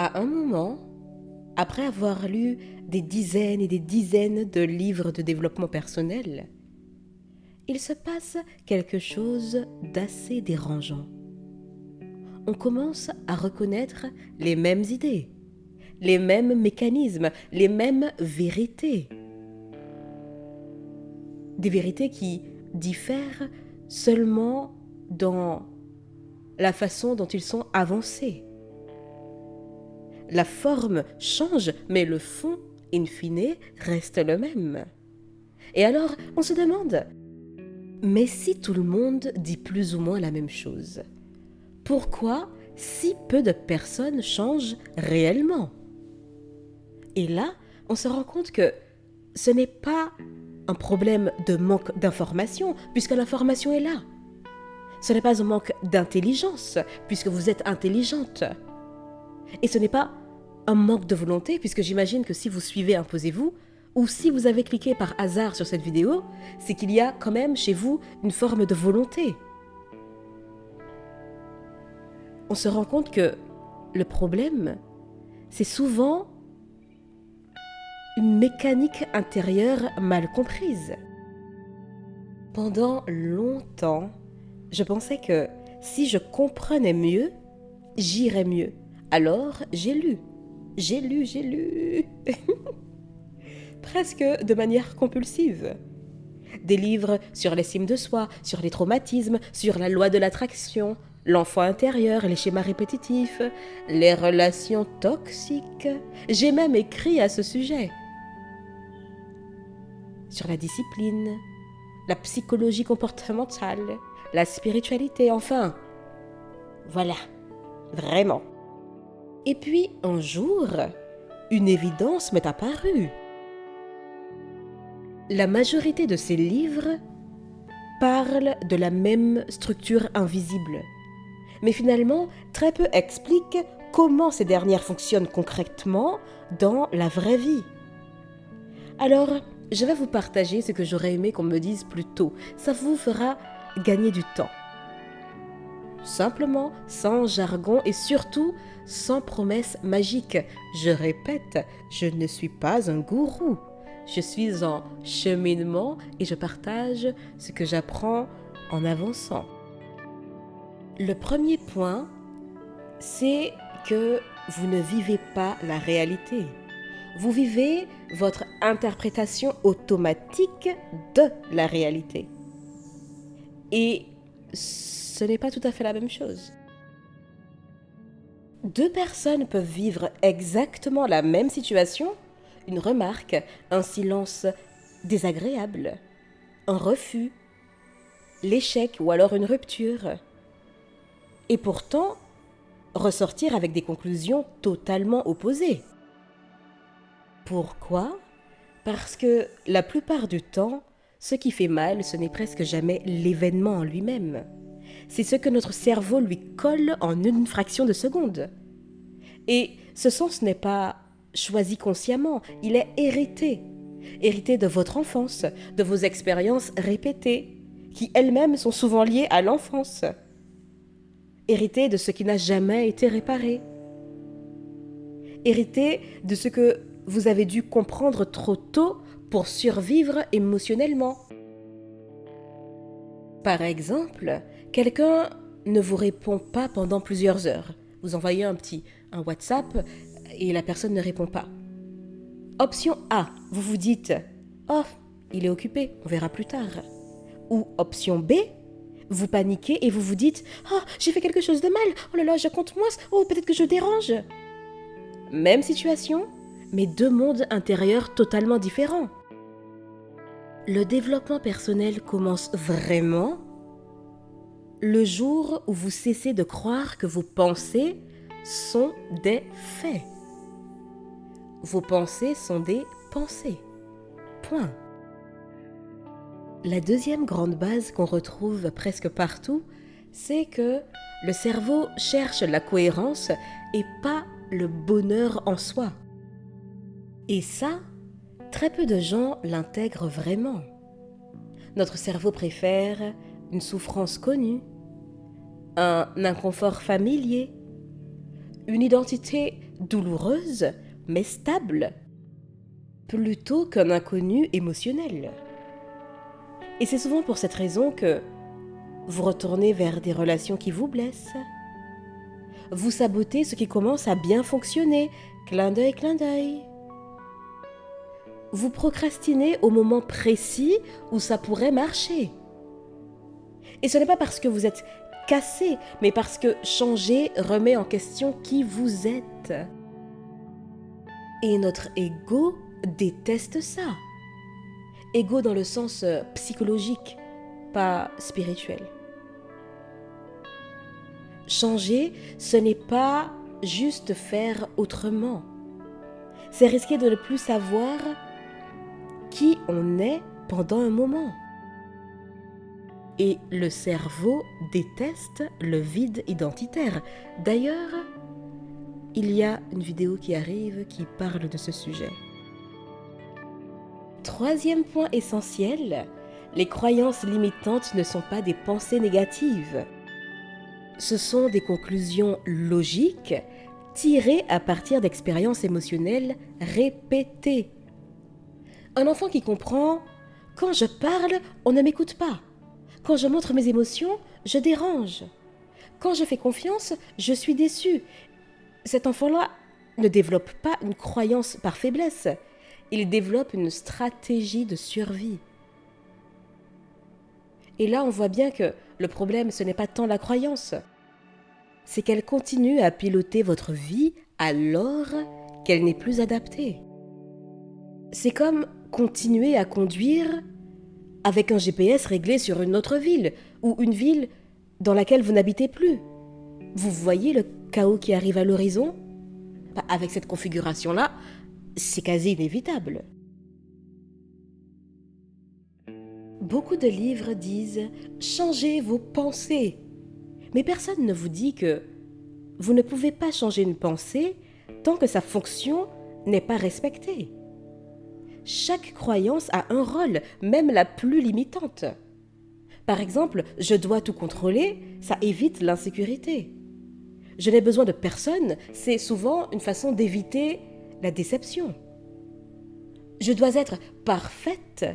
À un moment, après avoir lu des dizaines et des dizaines de livres de développement personnel, il se passe quelque chose d'assez dérangeant. On commence à reconnaître les mêmes idées, les mêmes mécanismes, les mêmes vérités. Des vérités qui diffèrent seulement dans la façon dont ils sont avancés. La forme change, mais le fond, in fine, reste le même. Et alors, on se demande, mais si tout le monde dit plus ou moins la même chose, pourquoi si peu de personnes changent réellement? Et là, on se rend compte que ce n'est pas un problème de manque d'information, puisque l'information est là. Ce n'est pas un manque d'intelligence, puisque vous êtes intelligente. Et ce n'est pas un manque de volonté, puisque j'imagine que si vous suivez Imposez-vous, ou si vous avez cliqué par hasard sur cette vidéo, c'est qu'il y a quand même chez vous une forme de volonté. On se rend compte que le problème, c'est souvent une mécanique intérieure mal comprise. Pendant longtemps, je pensais que si je comprenais mieux, j'irais mieux. Alors, j'ai lu. Presque de manière compulsive. Des livres sur l'estime de soi, sur les traumatismes, sur la loi de l'attraction, l'enfant intérieur, les schémas répétitifs, les relations toxiques. J'ai même écrit à ce sujet. Sur la discipline, la psychologie comportementale, la spiritualité, enfin. Voilà, vraiment. Et puis, un jour, une évidence m'est apparue. La majorité de ces livres parlent de la même structure invisible. Mais finalement, très peu expliquent comment ces dernières fonctionnent concrètement dans la vraie vie. Alors, je vais vous partager ce que j'aurais aimé qu'on me dise plus tôt. Ça vous fera gagner du temps. Simplement, sans jargon et surtout sans promesses magiques. Je répète, je ne suis pas un gourou. Je suis en cheminement et je partage ce que j'apprends en avançant. Le premier point, c'est que vous ne vivez pas la réalité. Vous vivez votre interprétation automatique de la réalité. Et ce n'est pas tout à fait la même chose. Deux personnes peuvent vivre exactement la même situation, une remarque, un silence désagréable, un refus, l'échec ou alors une rupture. Et pourtant, ressortir avec des conclusions totalement opposées. Pourquoi ? Parce que la plupart du temps, ce qui fait mal, ce n'est presque jamais l'événement en lui-même. C'est ce que notre cerveau lui colle en une fraction de seconde. Et ce sens n'est pas choisi consciemment, il est hérité. Hérité de votre enfance, de vos expériences répétées, qui elles-mêmes sont souvent liées à l'enfance. Hérité de ce qui n'a jamais été réparé. Hérité de ce que vous avez dû comprendre trop tôt pour survivre émotionnellement. Par exemple, quelqu'un ne vous répond pas pendant plusieurs heures. Vous envoyez un WhatsApp et la personne ne répond pas. Option A, vous vous dites « Oh, il est occupé, on verra plus tard ». Ou option B, vous paniquez et vous vous dites « Oh, j'ai fait quelque chose de mal, oh là là, je compte moins, oh peut-être que je dérange ». Même situation, mais deux mondes intérieurs totalement différents. Le développement personnel commence vraiment le jour où vous cessez de croire que vos pensées sont des faits. Vos pensées sont des pensées. Point. La deuxième grande base qu'on retrouve presque partout, c'est que le cerveau cherche la cohérence et pas le bonheur en soi. Et ça, très peu de gens l'intègrent vraiment. Notre cerveau préfère une souffrance connue, un inconfort familier, une identité douloureuse mais stable, plutôt qu'un inconnu émotionnel. Et c'est souvent pour cette raison que vous retournez vers des relations qui vous blessent. Vous sabotez ce qui commence à bien fonctionner. Clin d'œil, clin d'œil. Vous procrastinez au moment précis où ça pourrait marcher. Et ce n'est pas parce que vous êtes cassé, mais parce que changer remet en question qui vous êtes. Et notre ego déteste ça. Ego dans le sens psychologique, pas spirituel. Changer, ce n'est pas juste faire autrement. C'est risquer de ne plus savoir qui on est pendant un moment. Et le cerveau déteste le vide identitaire. D'ailleurs, il y a une vidéo qui arrive qui parle de ce sujet. Troisième point essentiel, les croyances limitantes ne sont pas des pensées négatives. Ce sont des conclusions logiques tirées à partir d'expériences émotionnelles répétées. Un enfant qui comprend « quand je parle, on ne m'écoute pas. Quand je montre mes émotions, je dérange. Quand je fais confiance, je suis déçu. » Cet enfant-là ne développe pas une croyance par faiblesse. Il développe une stratégie de survie. Et là, on voit bien que le problème, ce n'est pas tant la croyance. C'est qu'elle continue à piloter votre vie alors qu'elle n'est plus adaptée. C'est comme continuer à conduire avec un GPS réglé sur une autre ville ou une ville dans laquelle vous n'habitez plus. Vous voyez le chaos qui arrive à l'horizon ? Avec cette configuration-là, c'est quasi inévitable. Beaucoup de livres disent « changez vos pensées ». Mais personne ne vous dit que vous ne pouvez pas changer une pensée tant que sa fonction n'est pas respectée. Chaque croyance a un rôle, même la plus limitante. Par exemple, je dois tout contrôler, ça évite l'insécurité. Je n'ai besoin de personne, c'est souvent une façon d'éviter la déception. Je dois être parfaite,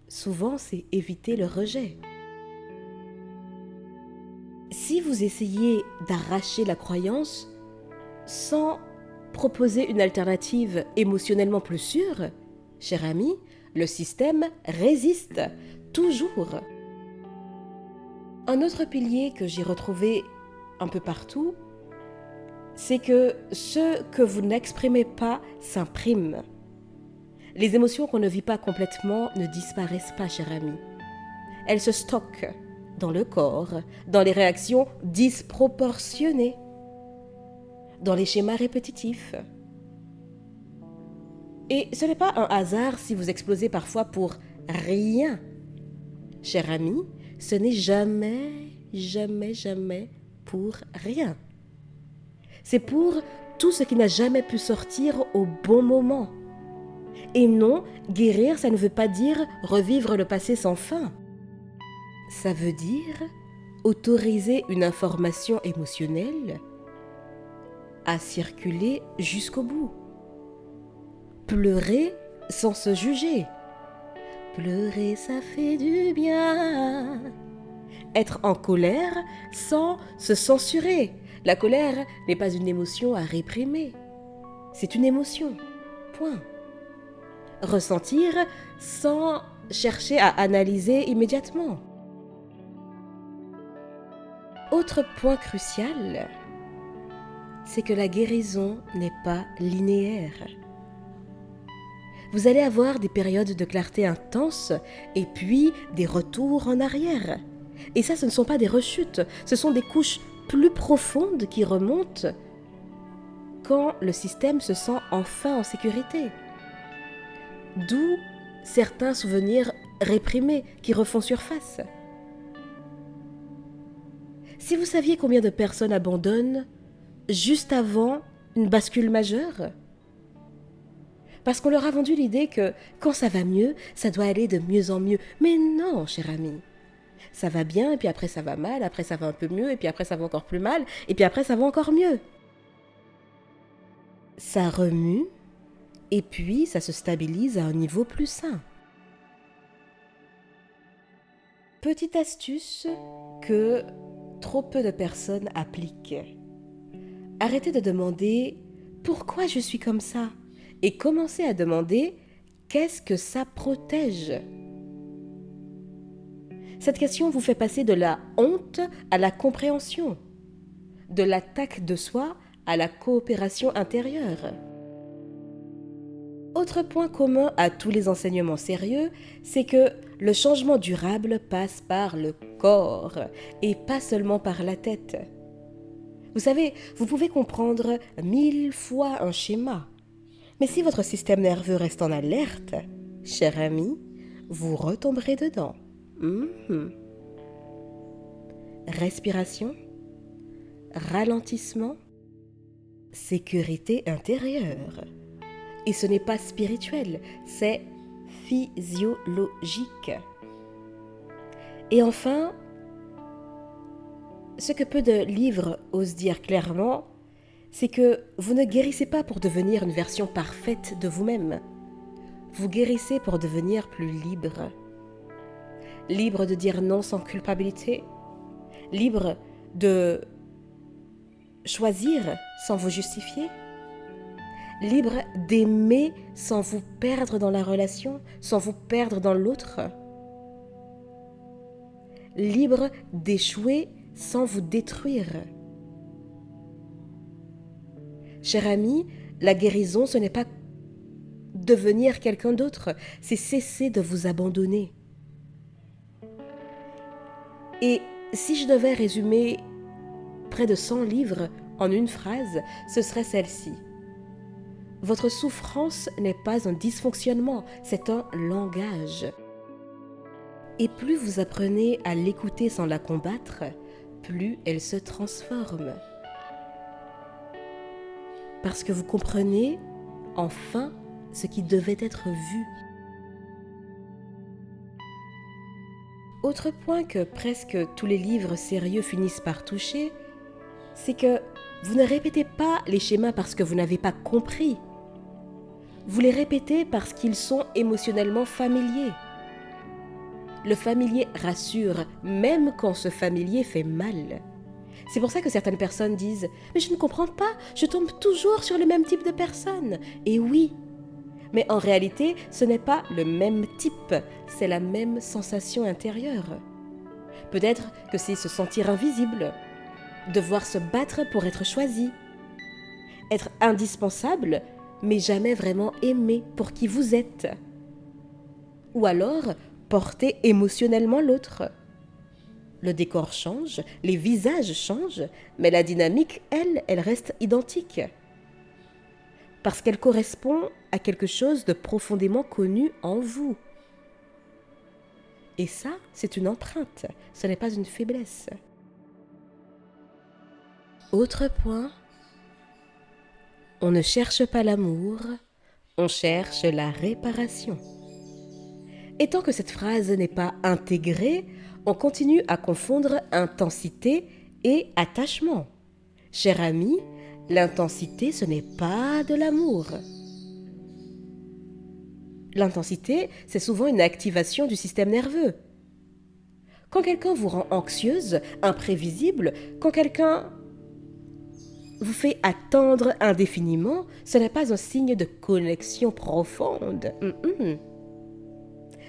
souvent c'est éviter le rejet. Si vous essayez d'arracher la croyance sans proposer une alternative émotionnellement plus sûre, cher ami, le système résiste toujours. Un autre pilier que j'ai retrouvé un peu partout, c'est que ce que vous n'exprimez pas s'imprime. Les émotions qu'on ne vit pas complètement ne disparaissent pas, cher ami. Elles se stockent dans le corps, dans les réactions disproportionnées, dans les schémas répétitifs. Et ce n'est pas un hasard si vous explosez parfois pour rien. Cher ami, ce n'est jamais pour rien. C'est pour tout ce qui n'a jamais pu sortir au bon moment. Et non, guérir, ça ne veut pas dire revivre le passé sans fin. Ça veut dire autoriser une information émotionnelle à circuler jusqu'au bout. Pleurer sans se juger. Pleurer, ça fait du bien. Être en colère sans se censurer. La colère n'est pas une émotion à réprimer. C'est une émotion. Point. Ressentir sans chercher à analyser immédiatement. Autre point crucial, c'est que la guérison n'est pas linéaire. Vous allez avoir des périodes de clarté intense et puis des retours en arrière. Et ça, ce ne sont pas des rechutes, ce sont des couches plus profondes qui remontent quand le système se sent enfin en sécurité. D'où certains souvenirs réprimés qui refont surface. Si vous saviez combien de personnes abandonnent juste avant une bascule majeure, parce qu'on leur a vendu l'idée que quand ça va mieux, ça doit aller de mieux en mieux. Mais non, cher ami. Ça va bien, et puis après ça va mal, après ça va un peu mieux, et puis après ça va encore plus mal, et puis après ça va encore mieux. ça remue et puis ça se stabilise à un niveau plus sain. Petite astuce que trop peu de personnes appliquent. Arrêtez de demander pourquoi je suis comme ça et commencez à demander qu'est-ce que ça protège. Cette question vous fait passer de la honte à la compréhension, de l'attaque de soi à la coopération intérieure. Autre point commun à tous les enseignements sérieux, c'est que le changement durable passe par le corps et pas seulement par la tête. Vous savez, vous pouvez comprendre 1000 fois un schéma, mais si votre système nerveux reste en alerte, cher ami, vous retomberez dedans. Respiration, ralentissement, sécurité intérieure. Et ce n'est pas spirituel, c'est physiologique. Et enfin, ce que peu de livres osent dire clairement, c'est que vous ne guérissez pas pour devenir une version parfaite de vous-même. Vous guérissez pour devenir plus libre. Libre de dire non sans culpabilité. Libre de choisir sans vous justifier. Libre d'aimer sans vous perdre dans la relation, sans vous perdre dans l'autre. Libre d'échouer sans vous détruire. Cher ami, la guérison, ce n'est pas devenir quelqu'un d'autre, c'est cesser de vous abandonner. Et si je devais résumer près de 100 livres en une phrase, ce serait celle-ci. Votre souffrance n'est pas un dysfonctionnement, c'est un langage. Et plus vous apprenez à l'écouter sans la combattre, plus elle se transforme. Parce que vous comprenez enfin ce qui devait être vu. Autre point que presque tous les livres sérieux finissent par toucher, c'est que vous ne répétez pas les schémas parce que vous n'avez pas compris. Vous les répétez parce qu'ils sont émotionnellement familiers. Le familier rassure, même quand ce familier fait mal. C'est pour ça que certaines personnes disent « Mais je ne comprends pas, je tombe toujours sur le même type de personne. » Et oui, mais en réalité, ce n'est pas le même type, c'est la même sensation intérieure. Peut-être que c'est se sentir invisible, devoir se battre pour être choisi, être indispensable, mais jamais vraiment aimé pour qui vous êtes. Ou alors, porter émotionnellement l'autre. Le décor change, les visages changent, mais la dynamique, elle reste identique. Parce qu'elle correspond à quelque chose de profondément connu en vous. Et ça, c'est une empreinte, ce n'est pas une faiblesse. Autre point, on ne cherche pas l'amour, on cherche la réparation. Et tant que cette phrase n'est pas intégrée, on continue à confondre intensité et attachement. Cher ami, l'intensité, ce n'est pas de l'amour. L'intensité, c'est souvent une activation du système nerveux. Quand quelqu'un vous rend anxieuse, imprévisible, quand quelqu'un vous fait attendre indéfiniment, ce n'est pas un signe de connexion profonde.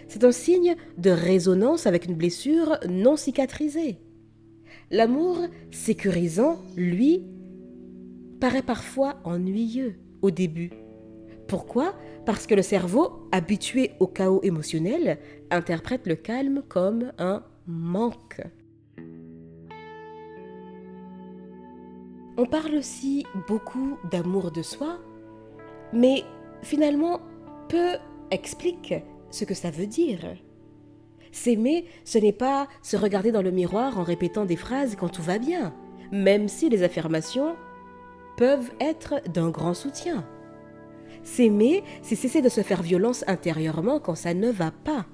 C'est un signe de résonance avec une blessure non cicatrisée. L'amour sécurisant, lui, paraît parfois ennuyeux au début. Pourquoi ? Parce que le cerveau, habitué au chaos émotionnel, interprète le calme comme un manque. On parle aussi beaucoup d'amour de soi, mais finalement, peu expliquent ce que ça veut dire. S'aimer, ce n'est pas se regarder dans le miroir en répétant des phrases quand tout va bien, même si les affirmations peuvent être d'un grand soutien. S'aimer, c'est cesser de se faire violence intérieurement quand ça ne va pas.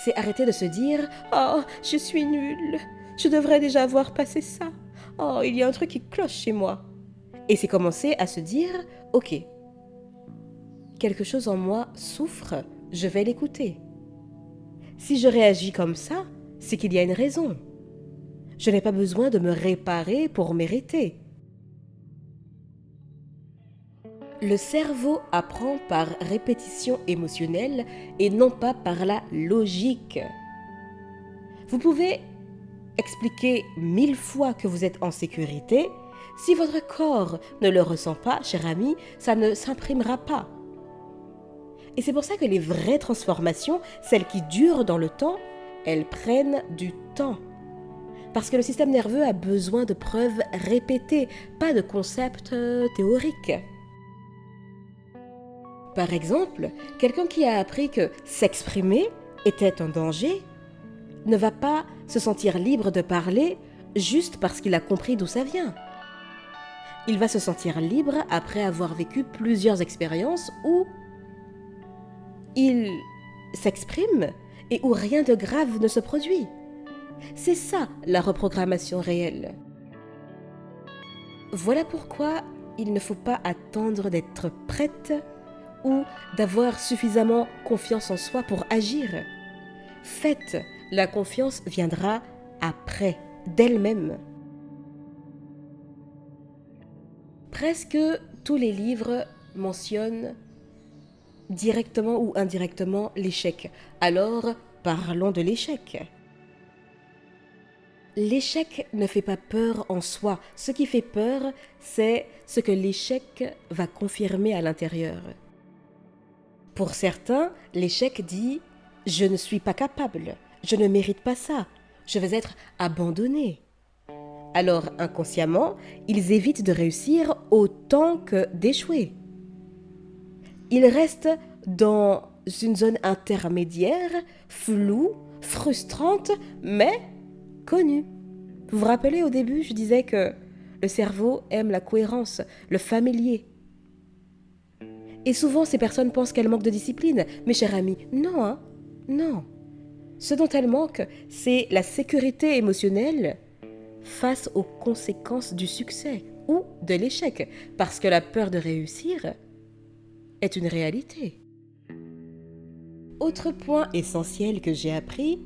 C'est arrêter de se dire « Oh, je suis nulle, je devrais déjà avoir passé ça. Oh, il y a un truc qui cloche chez moi. » Et c'est commencer à se dire, ok, quelque chose en moi souffre, je vais l'écouter. Si je réagis comme ça, c'est qu'il y a une raison. Je n'ai pas besoin de me réparer pour mériter. Le cerveau apprend par répétition émotionnelle et non pas par la logique. Vous pouvez expliquer 1000 fois que vous êtes en sécurité. Si votre corps ne le ressent pas, cher ami, ça ne s'imprimera pas. Et c'est pour ça que les vraies transformations, celles qui durent dans le temps, elles prennent du temps. Parce que le système nerveux a besoin de preuves répétées, pas de concepts théoriques. Par exemple, quelqu'un qui a appris que s'exprimer était un danger ne va pas se sentir libre de parler juste parce qu'il a compris d'où ça vient. Il va se sentir libre après avoir vécu plusieurs expériences où il s'exprime et où rien de grave ne se produit. C'est ça la reprogrammation réelle. Voilà pourquoi il ne faut pas attendre d'être prête ou d'avoir suffisamment confiance en soi pour agir. Faites, la confiance viendra après, d'elle-même. Presque tous les livres mentionnent directement ou indirectement l'échec. Alors, parlons de l'échec. L'échec ne fait pas peur en soi. Ce qui fait peur, c'est ce que l'échec va confirmer à l'intérieur. Pour certains, l'échec dit « je ne suis pas capable, je ne mérite pas ça, je vais être abandonné ». Alors, inconsciemment, ils évitent de réussir autant que d'échouer. Ils restent dans une zone intermédiaire, floue, frustrante, mais connue. Vous vous rappelez au début, je disais que le cerveau aime la cohérence, le familier. Et souvent, ces personnes pensent qu'elles manquent de discipline. Mes chers amis, non, non. Ce dont elles manquent, c'est la sécurité émotionnelle face aux conséquences du succès ou de l'échec, parce que la peur de réussir est une réalité. Autre point essentiel que j'ai appris,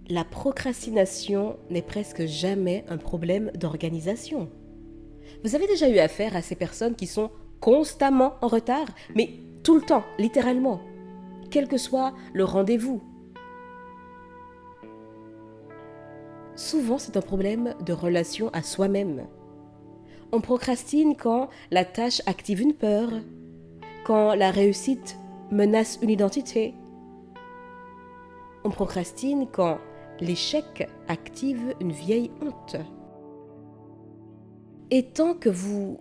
la procrastination n'est presque jamais un problème d'organisation. Vous avez déjà eu affaire à ces personnes qui sont constamment en retard, mais tout le temps, littéralement, quel que soit le rendez-vous. Souvent, c'est un problème de relation à soi-même. On procrastine quand la tâche active une peur, quand la réussite menace une identité. On procrastine quand l'échec active une vieille honte. Et tant que vous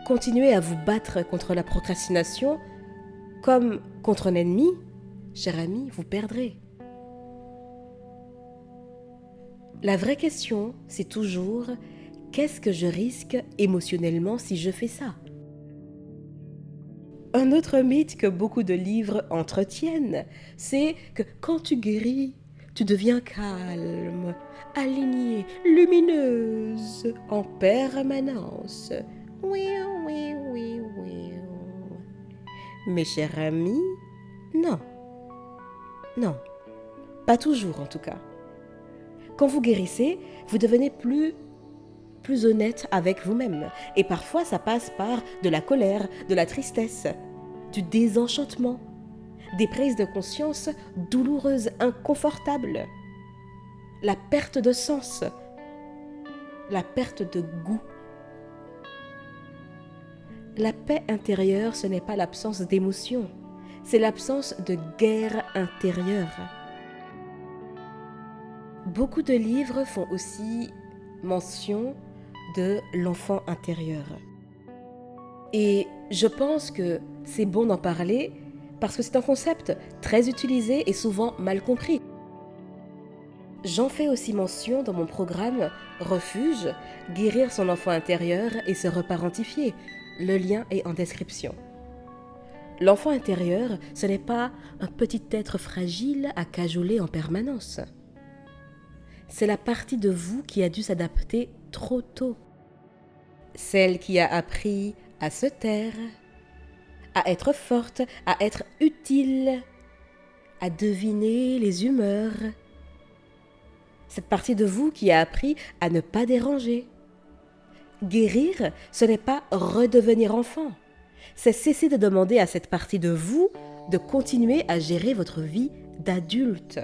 continuez à vous battre contre la procrastination, comme contre un ennemi, cher ami, vous perdrez. La vraie question, c'est toujours « qu'est-ce que je risque émotionnellement si je fais ça ?» Un autre mythe que beaucoup de livres entretiennent, c'est que quand tu guéris, tu deviens calme, alignée, lumineuse, en permanence. Oui, oui, oui, oui. Mes chers amis, non. Non, pas toujours en tout cas. Quand vous guérissez, vous devenez plus honnête avec vous-même. Et parfois, ça passe par de la colère, de la tristesse, du désenchantement, des prises de conscience douloureuses, inconfortables, la perte de sens, la perte de goût. La paix intérieure, ce n'est pas l'absence d'émotion, c'est l'absence de guerre intérieure. Beaucoup de livres font aussi mention de l'enfant intérieur. Et je pense que c'est bon d'en parler parce que c'est un concept très utilisé et souvent mal compris. J'en fais aussi mention dans mon programme Refuge, guérir son enfant intérieur et se reparentifier. Le lien est en description. L'enfant intérieur, ce n'est pas un petit être fragile à cajoler en permanence. C'est la partie de vous qui a dû s'adapter trop tôt. celle qui a appris à se taire, à être forte, à être utile, à deviner les humeurs. Cette partie de vous qui a appris à ne pas déranger. Guérir, ce n'est pas redevenir enfant. C'est cesser de demander à cette partie de vous de continuer à gérer votre vie d'adulte.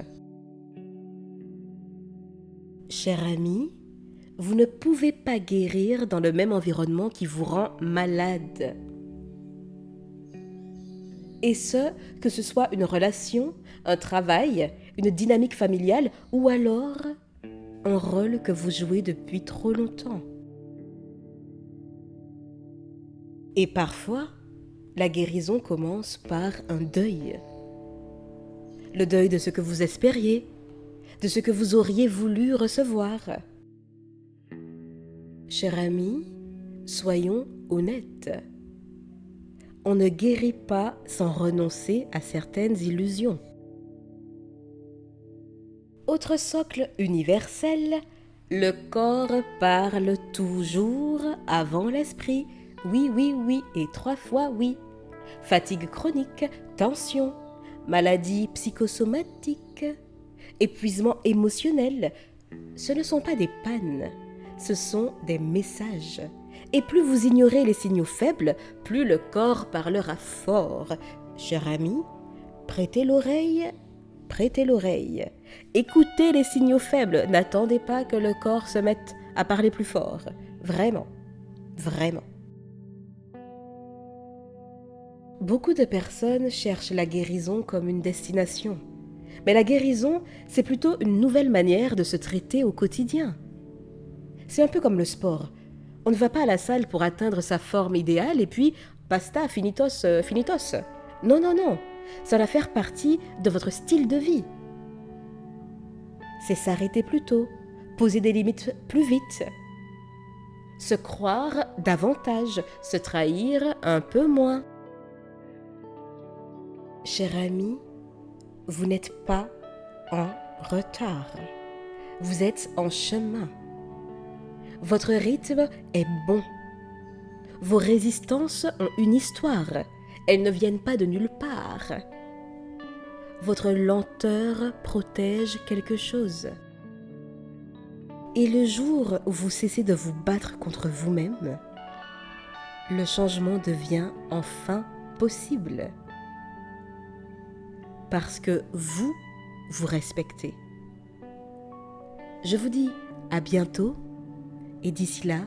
Cher ami, vous ne pouvez pas guérir dans le même environnement qui vous rend malade. Et ce, que ce soit une relation, un travail, une dynamique familiale ou alors un rôle que vous jouez depuis trop longtemps. Et parfois, la guérison commence par un deuil. Le deuil de ce que vous espériez, de ce que vous auriez voulu recevoir. Cher ami, soyons honnêtes. On ne guérit pas sans renoncer à certaines illusions. Autre socle universel, le corps parle toujours avant l'esprit. Oui, oui, oui, et 3 fois oui. Fatigue chronique, tension, maladie psychosomatique, épuisement émotionnel. Ce ne sont pas des pannes, ce sont des messages. Et plus vous ignorez les signaux faibles, plus le corps parlera fort. Cher ami, prêtez l'oreille, prêtez l'oreille. Écoutez les signaux faibles, n'attendez pas que le corps se mette à parler plus fort. Vraiment, vraiment. Beaucoup de personnes cherchent la guérison comme une destination. Mais la guérison, c'est plutôt une nouvelle manière de se traiter au quotidien. C'est un peu comme le sport. On ne va pas à la salle pour atteindre sa forme idéale et puis basta, finitos, finitos. Non, non, non. Ça doit faire partie de votre style de vie. C'est s'arrêter plus tôt, poser des limites plus vite, se croire davantage, se trahir un peu moins. Cher ami, vous n'êtes pas en retard. Vous êtes en chemin. Votre rythme est bon. Vos résistances ont une histoire. Elles ne viennent pas de nulle part. Votre lenteur protège quelque chose. Et le jour où vous cessez de vous battre contre vous-même, le changement devient enfin possible. Parce que vous respectez. Je vous dis à bientôt et d'ici là,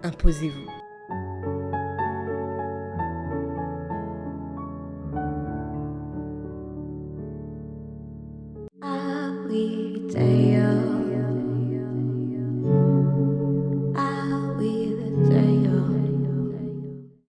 imposez-vous. Every day